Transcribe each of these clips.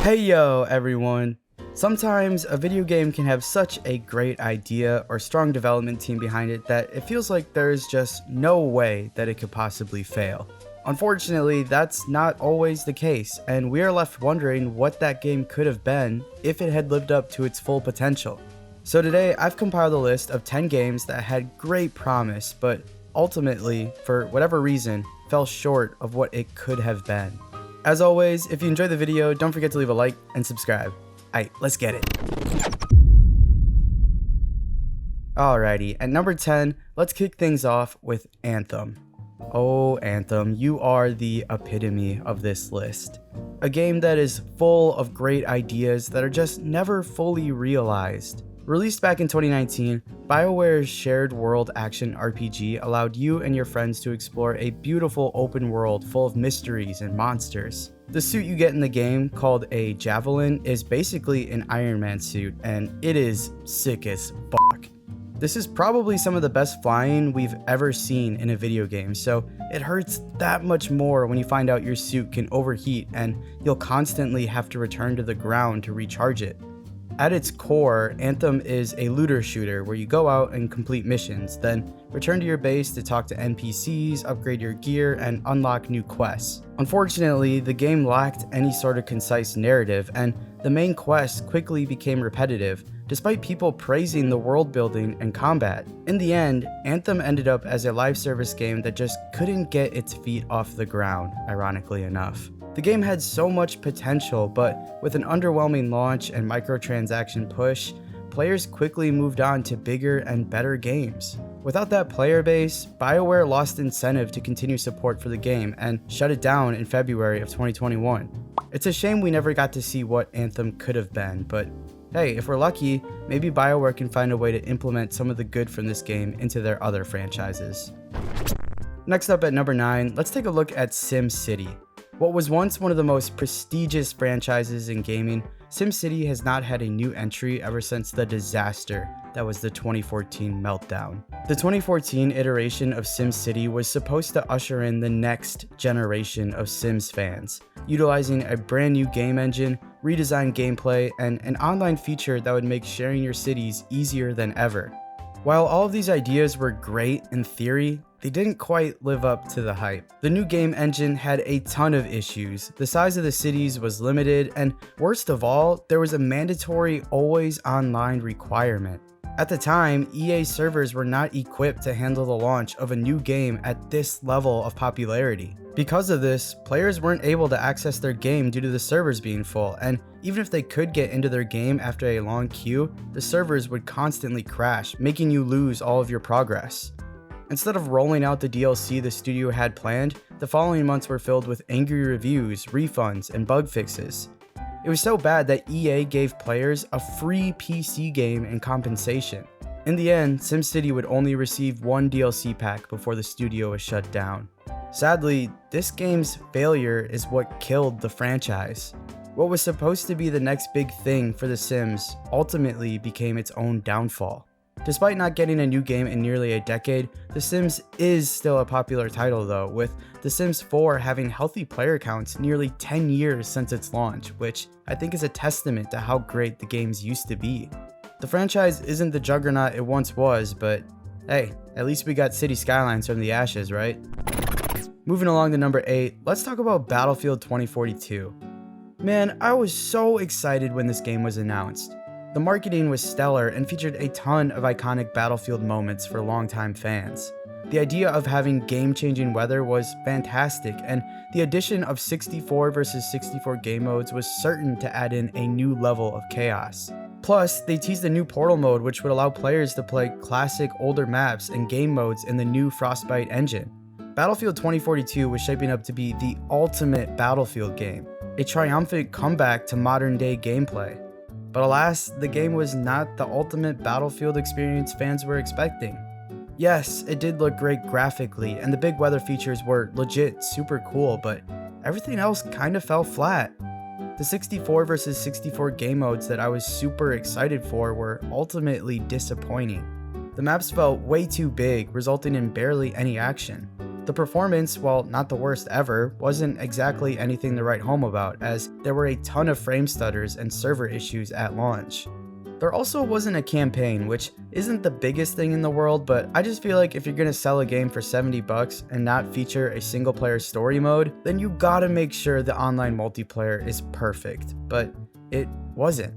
Hey yo everyone! Sometimes a video game can have such a great idea or strong development team behind it that it feels like there is just no way that it could possibly fail. Unfortunately, that's not always the case, and we are left wondering what that game could have been if it had lived up to its full potential. So today I've compiled a list of 10 games that had great promise, but ultimately, for whatever reason, fell short of what it could have been. As always, if you enjoyed the video, don't forget to leave a like and subscribe. Alright, let's get it. Alrighty, at number 10, let's kick things off with Anthem. Oh, Anthem, you are the epitome of this list. A game that is full of great ideas that are just never fully realized. Released back in 2019, BioWare's shared world action RPG allowed you and your friends to explore a beautiful open world full of mysteries and monsters. The suit you get in the game, called a Javelin, is basically an Iron Man suit, and it is sick as fuck. This is probably some of the best flying we've ever seen in a video game, so it hurts that much more when you find out your suit can overheat and you'll constantly have to return to the ground to recharge it. At its core, Anthem is a looter shooter where you go out and complete missions, then return to your base to talk to NPCs, upgrade your gear, and unlock new quests. Unfortunately, the game lacked any sort of concise narrative, and the main quests quickly became repetitive, despite people praising the world building and combat. In the end, Anthem ended up as a live service game that just couldn't get its feet off the ground, ironically enough. The game had so much potential, but with an underwhelming launch and microtransaction push, players quickly moved on to bigger and better games. Without that player base, BioWare lost incentive to continue support for the game and shut it down in February of 2021. It's a shame we never got to see what Anthem could have been, but hey, if we're lucky, maybe BioWare can find a way to implement some of the good from this game into their other franchises. Next up at number 9, let's take a look at SimCity. What was once one of the most prestigious franchises in gaming, SimCity has not had a new entry ever since the disaster that was the 2014 meltdown. The 2014 iteration of SimCity was supposed to usher in the next generation of Sims fans, utilizing a brand new game engine, redesigned gameplay, and an online feature that would make sharing your cities easier than ever. While all of these ideas were great in theory, they didn't quite live up to the hype. The new game engine had a ton of issues, the size of the cities was limited, and worst of all, there was a mandatory always online requirement. At the time, EA servers were not equipped to handle the launch of a new game at this level of popularity. Because of this, players weren't able to access their game due to the servers being full, and even if they could get into their game after a long queue, the servers would constantly crash, making you lose all of your progress. Instead of rolling out the DLC the studio had planned, the following months were filled with angry reviews, refunds, and bug fixes. It was so bad that EA gave players a free PC game in compensation. In the end, SimCity would only receive one DLC pack before the studio was shut down. Sadly, this game's failure is what killed the franchise. What was supposed to be the next big thing for The Sims ultimately became its own downfall. Despite not getting a new game in nearly a decade, The Sims is still a popular title though, with The Sims 4 having healthy player counts nearly 10 years since its launch, which I think is a testament to how great the games used to be. The franchise isn't the juggernaut it once was, but hey, at least we got city skylines from the ashes, right? Moving along to number 8, let's talk about Battlefield 2042. Man, I was so excited when this game was announced. The marketing was stellar and featured a ton of iconic Battlefield moments for longtime fans. The idea of having game-changing weather was fantastic, and the addition of 64 vs 64 game modes was certain to add in a new level of chaos. Plus, they teased a new portal mode which would allow players to play classic older maps and game modes in the new Frostbite engine. Battlefield 2042 was shaping up to be the ultimate Battlefield game, a triumphant comeback to modern-day gameplay. But alas, the game was not the ultimate Battlefield experience fans were expecting. Yes, it did look great graphically, and the big weather features were legit super cool, but everything else kind of fell flat. The 64 vs 64 game modes that I was super excited for were ultimately disappointing. The maps felt way too big, resulting in barely any action. The performance, while not the worst ever, wasn't exactly anything to write home about, as there were a ton of frame stutters and server issues at launch. There also wasn't a campaign, which isn't the biggest thing in the world, but I just feel like if you're gonna sell a game for $70 and not feature a single player story mode, then you gotta make sure the online multiplayer is perfect, but it wasn't.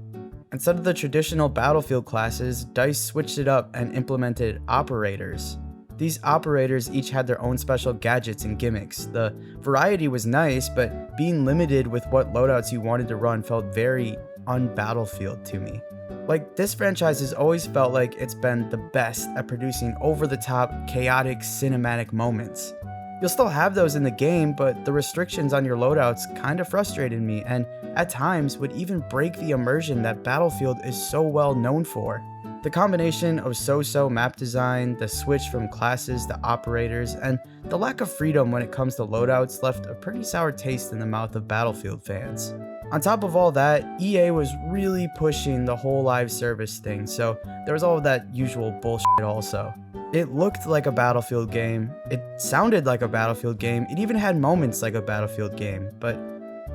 Instead of the traditional Battlefield classes, DICE switched it up and implemented operators. These operators each had their own special gadgets and gimmicks. The variety was nice, but being limited with what loadouts you wanted to run felt very un-Battlefield to me. Like, this franchise has always felt like it's been the best at producing over-the-top, chaotic, cinematic moments. You'll still have those in the game, but the restrictions on your loadouts kinda frustrated me and, at times, would even break the immersion that Battlefield is so well known for. The combination of so-so map design, the switch from classes to operators, and the lack of freedom when it comes to loadouts left a pretty sour taste in the mouth of Battlefield fans. On top of all that, EA was really pushing the whole live service thing, so there was all of that usual bullshit also. It looked like a Battlefield game, it sounded like a Battlefield game, it even had moments like a Battlefield game, but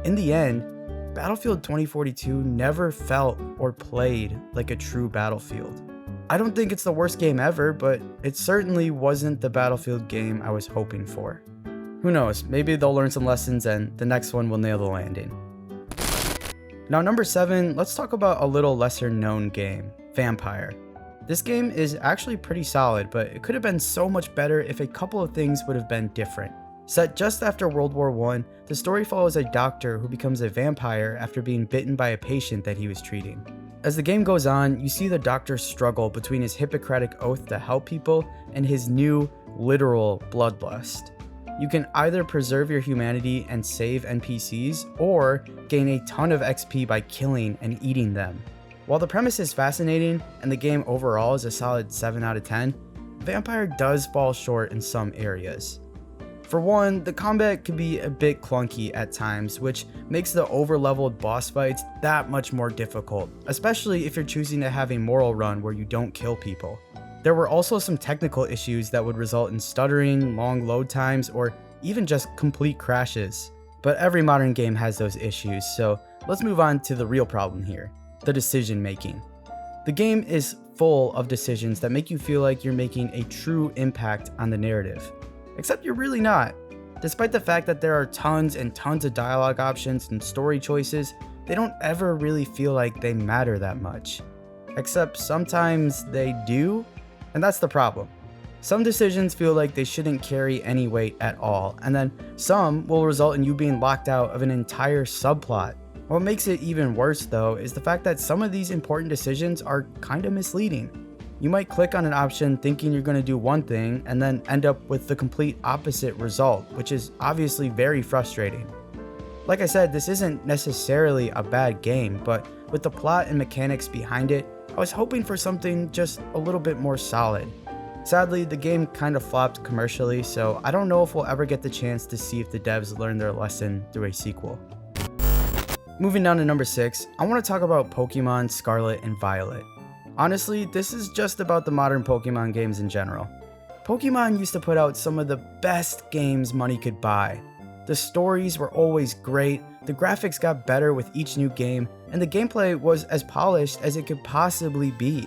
in the end, Battlefield 2042 never felt or played like a true Battlefield. I don't think it's the worst game ever, but it certainly wasn't the Battlefield game I was hoping for. Who knows, maybe they'll learn some lessons and the next one will nail the landing. Now, number 7, let's talk about a little lesser known game, Vampyr. This game is actually pretty solid, but it could have been so much better if a couple of things would have been different. Set just after World War I, the story follows a doctor who becomes a vampire after being bitten by a patient that he was treating. As the game goes on, you see the doctor struggle between his Hippocratic oath to help people and his new, literal bloodlust. You can either preserve your humanity and save NPCs, or gain a ton of XP by killing and eating them. While the premise is fascinating, and the game overall is a solid 7 out of 10, Vampyr does fall short in some areas. For one, the combat can be a bit clunky at times, which makes the over-leveled boss fights that much more difficult, especially if you're choosing to have a moral run where you don't kill people. There were also some technical issues that would result in stuttering, long load times, or even just complete crashes. But every modern game has those issues, so let's move on to the real problem here, the decision making. The game is full of decisions that make you feel like you're making a true impact on the narrative. Except you're really not. Despite the fact that there are tons and tons of dialogue options and story choices, they don't ever really feel like they matter that much. Except sometimes they do, and that's the problem. Some decisions feel like they shouldn't carry any weight at all, and then some will result in you being locked out of an entire subplot. What makes it even worse though is the fact that some of these important decisions are kinda misleading. You might click on an option thinking you're going to do one thing and then end up with the complete opposite result, which is obviously very frustrating. Like I said, this isn't necessarily a bad game, but with the plot and mechanics behind it, I was hoping for something just a little bit more solid. Sadly, the game kind of flopped commercially, so I don't know if we'll ever get the chance to see if the devs learn their lesson through a sequel. Moving down to number 6, I want to talk about Pokemon Scarlet and Violet. Honestly, this is just about the modern Pokemon games in general. Pokemon used to put out some of the best games money could buy. The stories were always great, the graphics got better with each new game, and the gameplay was as polished as it could possibly be.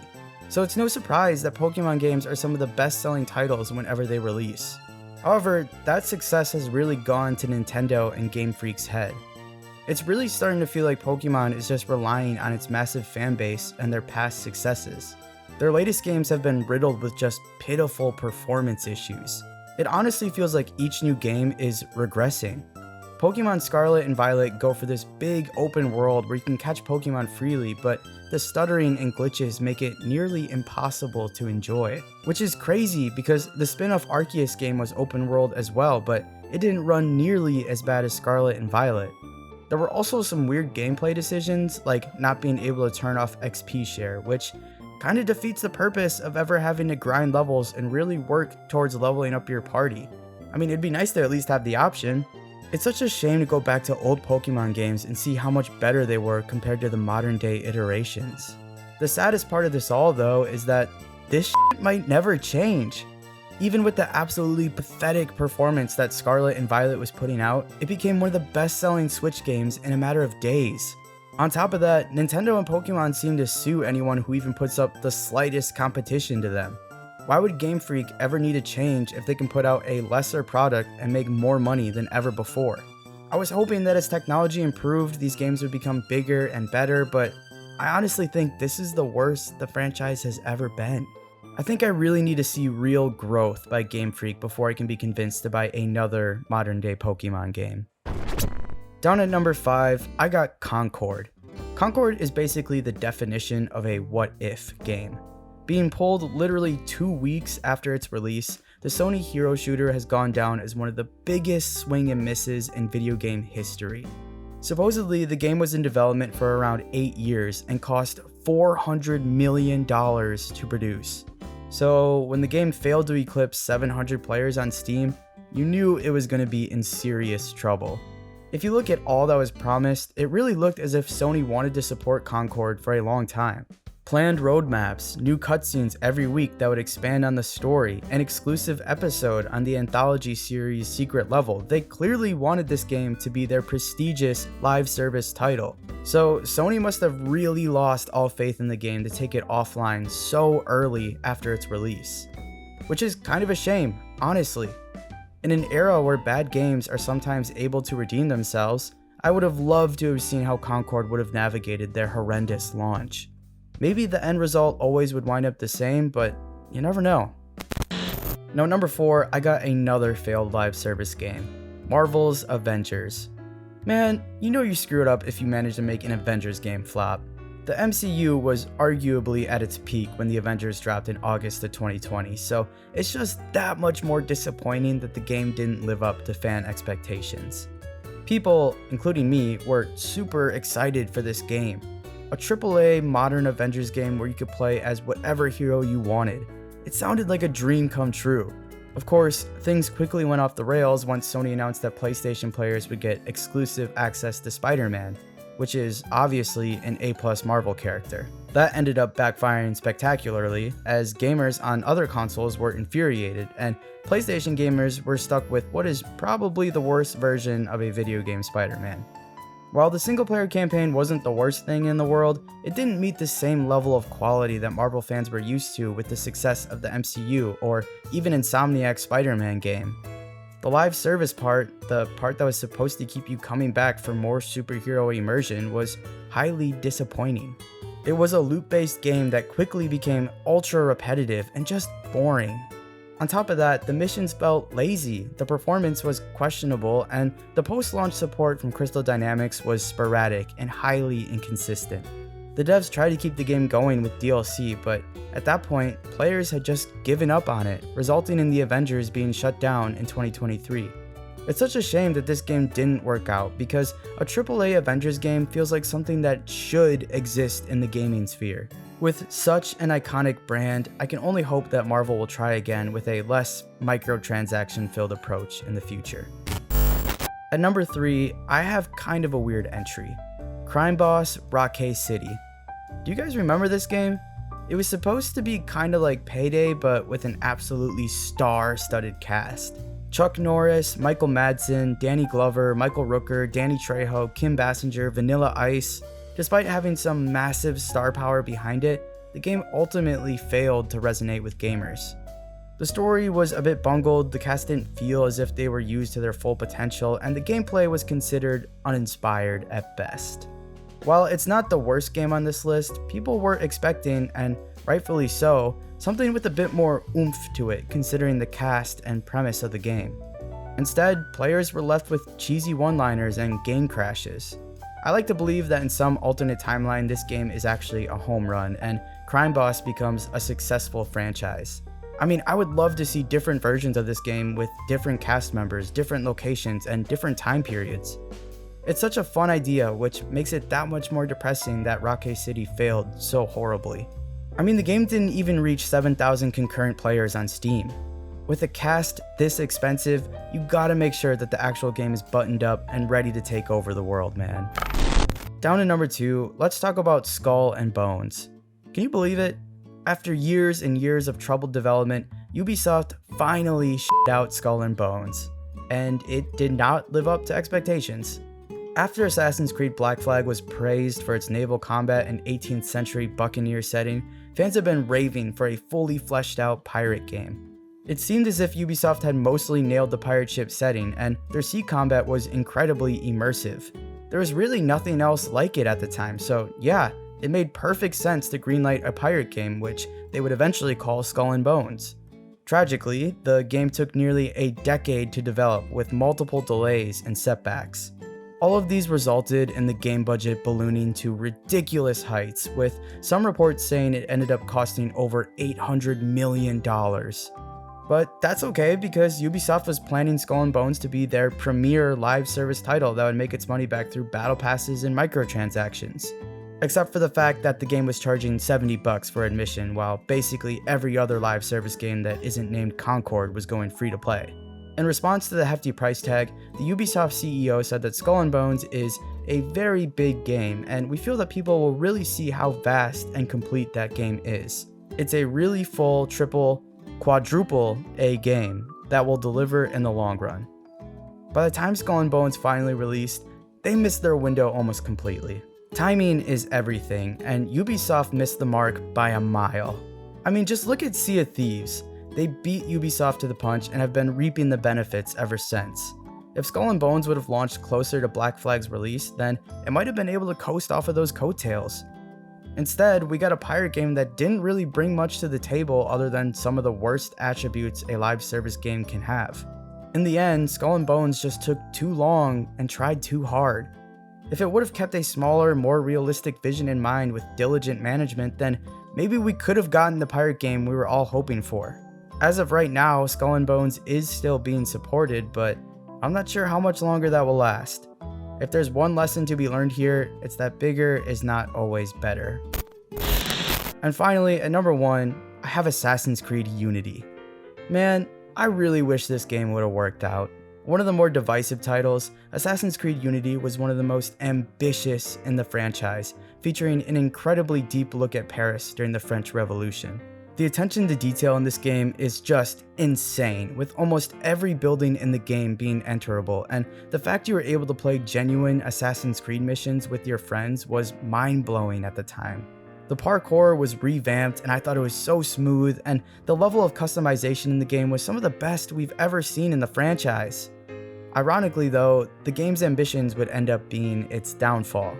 So it's no surprise that Pokemon games are some of the best-selling titles whenever they release. However, that success has really gone to Nintendo and Game Freak's head. It's really starting to feel like Pokemon is just relying on its massive fan base and their past successes. Their latest games have been riddled with just pitiful performance issues. It honestly feels like each new game is regressing. Pokemon Scarlet and Violet go for this big open world where you can catch Pokemon freely, but the stuttering and glitches make it nearly impossible to enjoy. Which is crazy because the spin-off Arceus game was open world as well, but it didn't run nearly as bad as Scarlet and Violet. There were also some weird gameplay decisions, like not being able to turn off XP share, which kinda defeats the purpose of ever having to grind levels and really work towards leveling up your party. I mean, it'd be nice to at least have the option. It's such a shame to go back to old Pokemon games and see how much better they were compared to the modern day iterations. The saddest part of this all though is that this shit might never change. Even with the absolutely pathetic performance that Scarlet and Violet was putting out, it became one of the best-selling Switch games in a matter of days. On top of that, Nintendo and Pokemon seem to sue anyone who even puts up the slightest competition to them. Why would Game Freak ever need a change if they can put out a lesser product and make more money than ever before? I was hoping that as technology improved, these games would become bigger and better, but I honestly think this is the worst the franchise has ever been. I think I really need to see real growth by Game Freak before I can be convinced to buy another modern day Pokemon game. Down at number 5, I got Concord. Concord is basically the definition of a what-if game. Being pulled literally 2 weeks after its release, the Sony hero shooter has gone down as one of the biggest swing and misses in video game history. Supposedly, the game was in development for around 8 years and cost $400 million to produce. So when the game failed to eclipse 700 players on Steam, you knew it was going to be in serious trouble. If you look at all that was promised, it really looked as if Sony wanted to support Concord for a long time. Planned roadmaps, new cutscenes every week that would expand on the story, an exclusive episode on the anthology series Secret Level. They clearly wanted this game to be their prestigious live service title. So Sony must have really lost all faith in the game to take it offline so early after its release. Which is kind of a shame, honestly. In an era where bad games are sometimes able to redeem themselves, I would have loved to have seen how Concord would have navigated their horrendous launch. Maybe the end result always would wind up the same, but you never know. Now, number 4, I got another failed live service game, Marvel's Avengers. Man, you know you screwed up if you managed to make an Avengers game flop. The MCU was arguably at its peak when the Avengers dropped in August of 2020, so it's just that much more disappointing that the game didn't live up to fan expectations. People, including me, were super excited for this game. A AAA modern Avengers game where you could play as whatever hero you wanted. It sounded like a dream come true. Of course, things quickly went off the rails once Sony announced that PlayStation players would get exclusive access to Spider-Man, which is obviously an A+ Marvel character. That ended up backfiring spectacularly, as gamers on other consoles were infuriated, and PlayStation gamers were stuck with what is probably the worst version of a video game Spider-Man. While the single-player campaign wasn't the worst thing in the world, it didn't meet the same level of quality that Marvel fans were used to with the success of the MCU or even Insomniac's Spider-Man game. The live service part, the part that was supposed to keep you coming back for more superhero immersion, was highly disappointing. It was a loop-based game that quickly became ultra repetitive and just boring. On top of that, the missions felt lazy, the performance was questionable, and the post-launch support from Crystal Dynamics was sporadic and highly inconsistent. The devs tried to keep the game going with DLC, but at that point, players had just given up on it, resulting in the Avengers being shut down in 2023. It's such a shame that this game didn't work out, because a AAA Avengers game feels like something that should exist in the gaming sphere. With such an iconic brand, I can only hope that Marvel will try again with a less microtransaction-filled approach in the future. At number 3, I have kind of a weird entry. Crime Boss Rockay City. Do you guys remember this game? It was supposed to be kinda like Payday, but with an absolutely star-studded cast. Chuck Norris, Michael Madsen, Danny Glover, Michael Rooker, Danny Trejo, Kim Basinger, Vanilla Ice. Despite having some massive star power behind it, the game ultimately failed to resonate with gamers. The story was a bit bungled, the cast didn't feel as if they were used to their full potential, and the gameplay was considered uninspired at best. While it's not the worst game on this list, people were expecting, and rightfully so, something with a bit more oomph to it considering the cast and premise of the game. Instead, players were left with cheesy one-liners and game crashes. I like to believe that in some alternate timeline this game is actually a home run and Crime Boss becomes a successful franchise. I mean, I would love to see different versions of this game with different cast members, different locations, and different time periods. It's such a fun idea, which makes it that much more depressing that Rockay City failed so horribly. I mean, the game didn't even reach 7,000 concurrent players on Steam. With a cast this expensive, you gotta make sure that the actual game is buttoned up and ready to take over the world, man. Down to number 2, let's talk about Skull and Bones. Can you believe it? After years and years of troubled development, Ubisoft finally shit out Skull and Bones, and it did not live up to expectations. After Assassin's Creed Black Flag was praised for its naval combat and 18th century buccaneer setting, fans have been raving for a fully fleshed out pirate game. It seemed as if Ubisoft had mostly nailed the pirate ship setting, and their sea combat was incredibly immersive. There was really nothing else like it at the time, so yeah, it made perfect sense to greenlight a pirate game, which they would eventually call Skull and Bones. Tragically, the game took nearly a decade to develop with multiple delays and setbacks. All of these resulted in the game budget ballooning to ridiculous heights, with some reports saying it ended up costing over $800 million. But that's okay, because Ubisoft was planning Skull and Bones to be their premier live service title that would make its money back through battle passes and microtransactions. Except for the fact that the game was charging $70 for admission, while basically every other live service game that isn't named Concord was going free to play. In response to the hefty price tag, the Ubisoft CEO said that Skull and Bones is a very big game, and we feel that people will really see how vast and complete that game is. It's a really full, triple, quadruple A game that will deliver in the long run. By the time Skull and Bones finally released, they missed their window almost completely. Timing is everything, and Ubisoft missed the mark by a mile. I mean, just look at Sea of Thieves. They beat Ubisoft to the punch and have been reaping the benefits ever since. If Skull and Bones would have launched closer to Black Flag's release, then it might have been able to coast off of those coattails. Instead, we got a pirate game that didn't really bring much to the table other than some of the worst attributes a live service game can have. In the end, Skull and Bones just took too long and tried too hard. If it would have kept a smaller, more realistic vision in mind with diligent management, then maybe we could have gotten the pirate game we were all hoping for. As of right now, Skull and Bones is still being supported, but I'm not sure how much longer that will last. If there's one lesson to be learned here, it's that bigger is not always better. And finally, at number 1, I have Assassin's Creed Unity. Man, I really wish this game would have worked out. One of the more divisive titles, Assassin's Creed Unity was one of the most ambitious in the franchise, featuring an incredibly deep look at Paris during the French Revolution. The attention to detail in this game is just insane, with almost every building in the game being enterable, and the fact you were able to play genuine Assassin's Creed missions with your friends was mind-blowing at the time. The parkour was revamped, and I thought it was so smooth, and the level of customization in the game was some of the best we've ever seen in the franchise. Ironically though, the game's ambitions would end up being its downfall.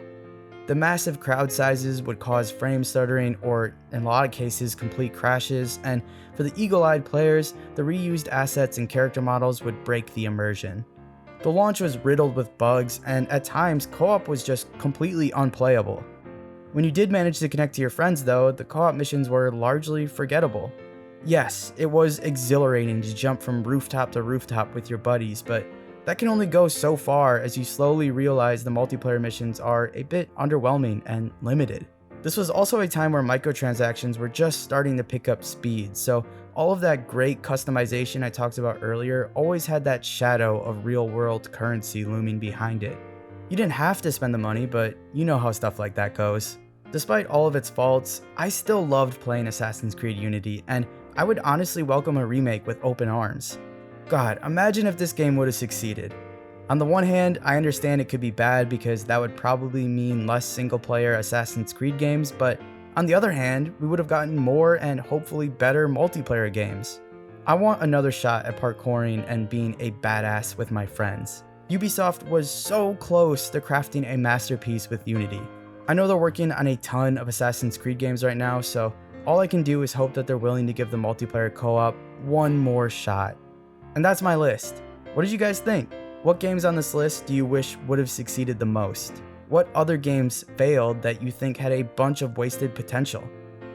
The massive crowd sizes would cause frame stuttering or, in a lot of cases, complete crashes, and for the eagle-eyed players, the reused assets and character models would break the immersion. The launch was riddled with bugs, and at times, co-op was just completely unplayable. When you did manage to connect to your friends though, the co-op missions were largely forgettable. Yes, it was exhilarating to jump from rooftop to rooftop with your buddies, but that can only go so far as you slowly realize the multiplayer missions are a bit underwhelming and limited. This was also a time where microtransactions were just starting to pick up speed, so all of that great customization I talked about earlier always had that shadow of real-world currency looming behind it. You didn't have to spend the money, but you know how stuff like that goes. Despite all of its faults, I still loved playing Assassin's Creed Unity, and I would honestly welcome a remake with open arms. God, imagine if this game would have succeeded. On the one hand, I understand it could be bad because that would probably mean less single-player Assassin's Creed games, but on the other hand, we would have gotten more and hopefully better multiplayer games. I want another shot at parkouring and being a badass with my friends. Ubisoft was so close to crafting a masterpiece with Unity. I know they're working on a ton of Assassin's Creed games right now, so all I can do is hope that they're willing to give the multiplayer co-op one more shot. And that's my list. What did you guys think? What games on this list do you wish would have succeeded the most? What other games failed that you think had a bunch of wasted potential?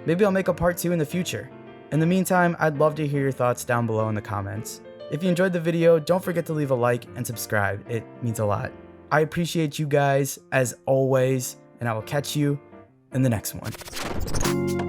Maybe I'll make a part 2 in the future. In the meantime, I'd love to hear your thoughts down below in the comments. If you enjoyed the video, don't forget to leave a like and subscribe. It means a lot. I appreciate you guys as always, and I will catch you in the next one.